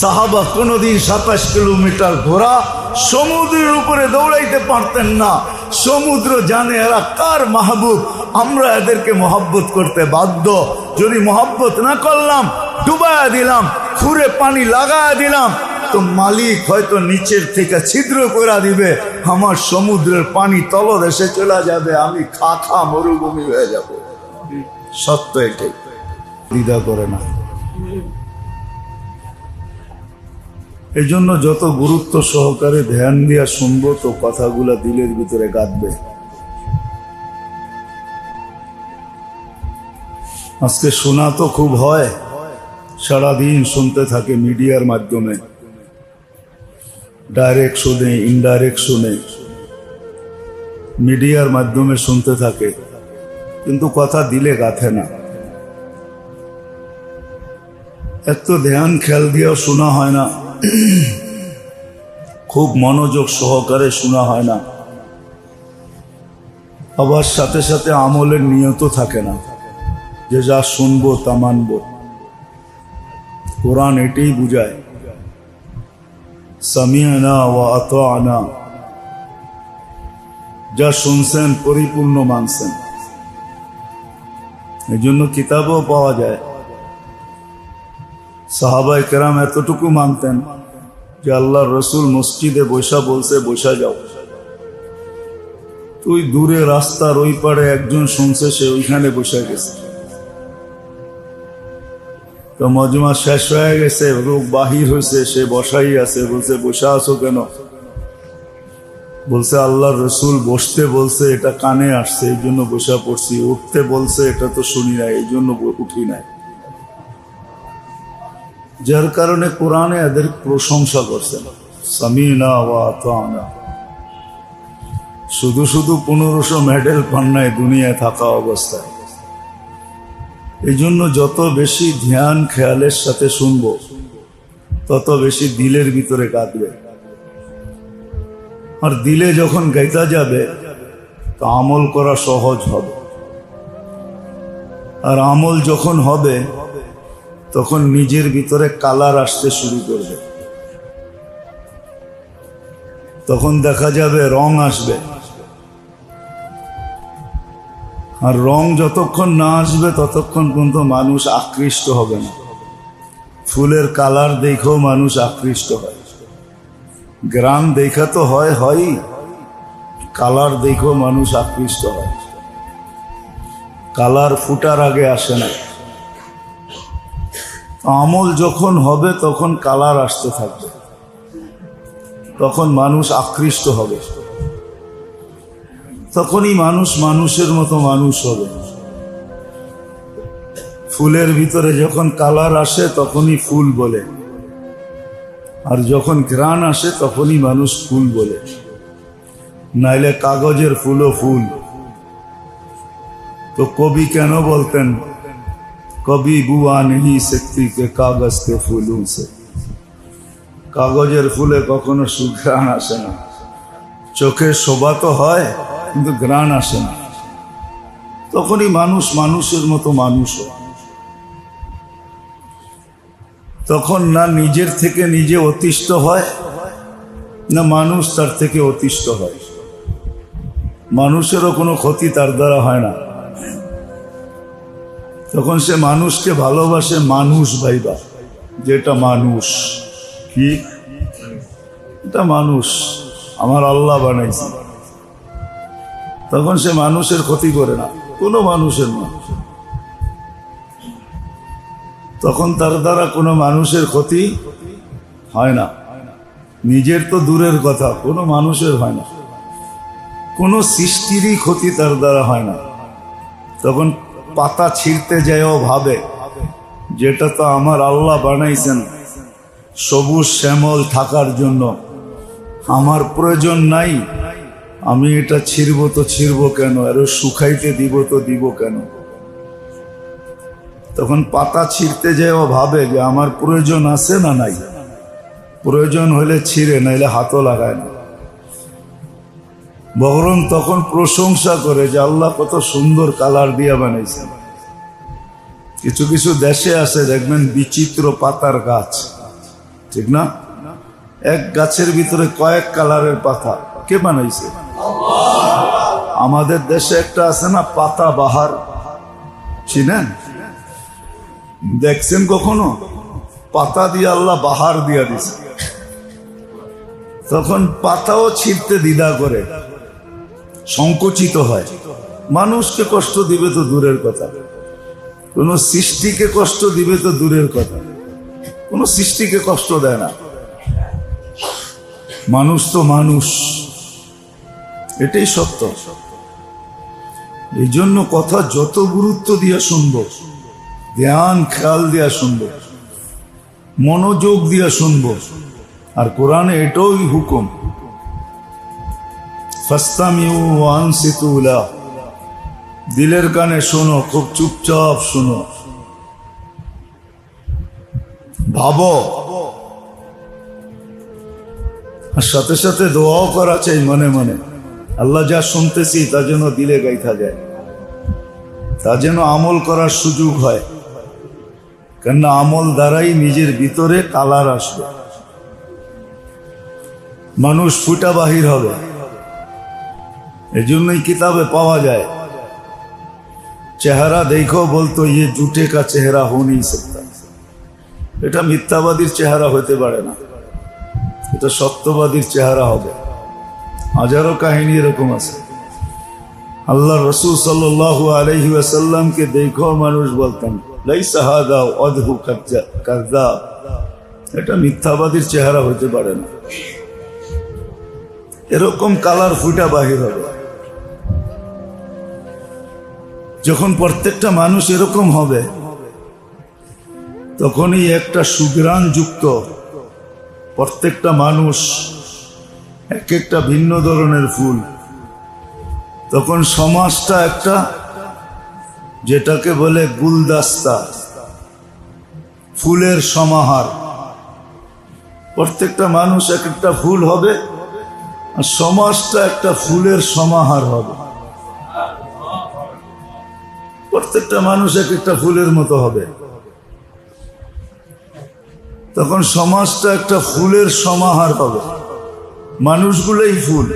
সাহাবা কোনোদিন 27 কিলোমিটার ঘোড়া সমুদ্রের উপরে দৌড়াইতে পারতেন না। সমুদ্র জানে এরা কার মাহবুব, আমরা এদেরকে মহব্বত করতে বাধ্য। যদি মহব্বত না করলাম, ডুবায়া দিলাম, খুঁড়ে পানি লাগায়া দিলাম, তো মালিক হয়তো নিচের থেকে ছিদ্র করে দিবে, আমার সমুদ্রের পানি তলদেশে চলে যাবে, আমি খা মরুভূমি হয়ে যাব। সত্য এটাই, দ্বিধা করে না। এই জন্য যত গুরুত্ব সহকারে ধ্যান দিয়া শুনবো, তো কথাগুলা দিলের ভিতরে গাঁথবে। আজকে শোনা তো খুব হয়, সারাদিন শুনতে থাকে মিডিয়ার মাধ্যমে, ডাইরেক্ট শুনে, ইনডাইরেক্ট শুনে, মিডিয়ার মাধ্যমে শুনতে থাকে, কিন্তু কথা দিলে গাঁথে না। এত ধ্যান খেয়াল দিয়েও শোনা হয় না, খুব মনোযোগ সহকারে শোনা হয় না, আবার সাথে সাথে আমলের নিয়ত থাকে না যে যা শুনবো তা মানব। কোরআন এটাই বুঝায়, সামিআনা ওয়া আতাআনা, যা শুনছেন পরিপূর্ণ মানছেন। এই জন্য কিতাবও পাওয়া যায়। সাহাবায়ে কেরাম এতটুকু মানতেন যে আল্লাহর রসুল মসজিদে বসা বলছে বসা যাও, তুই দূরে রাস্তার ওই পারে একজন শুনছে, সে ওইখানে বসে গেছে, তো মজমা শেষ হয়ে গেছে, লোক বাহির হয়েছে, সে বসাই আছে। বলছে বসা আছো কেন? বলছে আল্লাহর রসুল বসতে বলছে, এটা কানে আসছে এই জন্য বসা পড়ছি, উঠতে বলছে এটা তো শুনি নাই এই জন্য উঠি নাই। যার কারণে কোরআনে এদের প্রশংসা করছেন, সামিনা ওয়া আতানা। শুধু শুধু 1500 মেডেল পান নাই দুনিয়ায় থাকা অবস্থায়। এই জন্য যত বেশি ধ্যান খেয়ালের সাথে শুনবো, তত বেশি দিলের ভিতরে গাঁথবে। আর দিলে যখন গাইতা যাবে, তো আমল করা সহজ হবে। আর আমল যখন হবে, তখন নিজের ভিতরে কালার আসতে শুরু করবে। তখন দেখা যাবে রং আসবে। আর রং যতক্ষণ না আসবে, ততক্ষণ পর্যন্ত মানুষ আকৃষ্ট হবে না। ফুলের কালার দেখেও মানুষ আকৃষ্ট হয়, গ্রাম দেখা তো হয়, কালার দেখেও মানুষ আকৃষ্ট হয়। কালার ফুটার আগে আসে না। আমল যখন হবে, তখন কালার আসতে থাকবে, তখন মানুষ আকৃষ্ট হবে, তখনই মানুষ মানুষের মতো মানুষ হবে। ফুলের ভিতরে যখন কালার আসে, তখনই ফুল বলে, আর যখন ঘ্রাণ আসে, তখনই মানুষ ফুল বলে। নাইলে কাগজের ফুলও ফুল। তো কবি কেন বলতেন, কবি বুয়া নেই सकती के कागज के फूलों से। কাগজের ফুলে কখনো সুঘ্রাণ আসে না। চোখের শোভা তো হয়, কিন্তু ঘ্রাণ আসে না। তখনই মানুষ মানুষের মতো মানুষ হয়। তখন না নিজের থেকে নিজে অতিষ্ঠ হয়, না মানুষ তার থেকে অতিষ্ঠ হয়। মানুষেরও কোনো ক্ষতি তার দ্বারা হয় না। তখন সে মানুষকে ভালোবাসে, মানুষ ভাইবা, যেটা মানুষ কি, এটা মানুষ আমার আল্লাহ বানাইছে। তখন সে মানুষের ক্ষতি করে না, কোনো মানুষের না। তখন তার দ্বারা কোনো মানুষের ক্ষতি হয় না। নিজের তো দূরের কথা, কোনো মানুষের হয় না। কোনো সৃষ্টিরই ক্ষতি তার দ্বারা হয় না। তখন পাতা ছিঁড়তে যায়ও ভাবে, যেটা তো আমার আল্লাহ বানাইছেন সবুজ শ্যামল থাকার জন্য, আমার প্রয়োজন নাই, আমি এটা ছিঁড়ব তো ছিঁড়ব কেন, আর শুকাইতে দিব তো দিব কেন। তখন পাতা ছিঁড়তে যায়ও ভাবে যে আমার প্রয়োজন আছে না নাই, প্রয়োজন হলে ছিঁড়ে, নাইলে হাতও লাগায় না। বরং তখন প্রশংসা করে যে আল্লাহ কত সুন্দর কালার দিয়া বানাইছেন। কিছু কিছু দেশে আছে দেখবেন বিচিত্র পাতার গাছ, ঠিক না? এক গাছের ভিতরে কয়েক কালারের পাতা কে বানাইছে? আমাদের দেশে একটা আছে না পাতা বাহার, চিনেন? দেখছেন কখনো? পাতা দিয়ে আল্লাহ বাহার দিয়া দিছে, তখন পাতাও ছিঁড়তে দ্বিধা করে, সংকুচিত হয়। মানুষকে কষ্ট দিবে তো দূরের কথা, কোন সৃষ্টিকে কষ্ট দিবে তো দূরের কথা, কোন সৃষ্টিকে কষ্ট দেয় না। মানুষ তো মানুষ, এটাই সত্য। এই জন্য কথা যত গুরুত্ব দিয়া শুনব, ধ্যান খেয়াল দিয়া শুনব, মনোযোগ দিয়া শুনব। আর কোরআনে এটাই হুকুম, ফাস্তামিউ ওয়া আনসিতু লাহু, দিলের কানে শোনো, খুব চুপচাপ শোনো, ভাবো, আর সাথে সাথে দোয়াও করা চাই মনে মনে। আল্লাহ যা শুনতেছি তা যেন দিলে গাইথা যায়, তা যেন আমল করার সুযোগ হয়, কেননা আমল দ্বারাই নিজের ভিতরে কালার আসবে, মানুষ ফুটা বাহির হবে। এই জন্যই কিতাবে পাওয়া যায়, চেহারা দেখো বলতো ইয়ে জুটে কা চেহারা হো नहीं सकता, এটা মিথ্যাবাদীর চেহারা হতে পারে না, এটা সত্যবাদীর চেহারা হবে। হাজারো কাহিনী এরকম আছে। আল্লাহ রসুল সাল্লাল্লাহু আলাইহি ওয়াসাল্লামকে দেখো মানুষ বলতেন লাইসা হাদা ওয়াজহু কাযযাব, এটা মিথ্যাবাদীর চেহারা হতে পারে না, এরকম কালার ফুটা বাহির হবে। যখন প্রত্যেকটা মানুষ এরকম হবে, তখনই একটা সুঘ্রাণ যুক্ত প্রত্যেকটা মানুষ এক একটা ভিন্ন ধরনের ফুল, তখন সমাজটা একটা যেটাকে বলে গুলদাস্তা, ফুলের সমাহার। প্রত্যেকটা মানুষ এক একটা ফুল হবে, আর সমাজটা একটা ফুলের সমাহার হবে। প্রত্যেকটা মানুষ এক একটা ফুলের মতো হবে, তখন সমাজটা একটা ফুলের সমাহার হবে, মানুষগুলোই ফুল।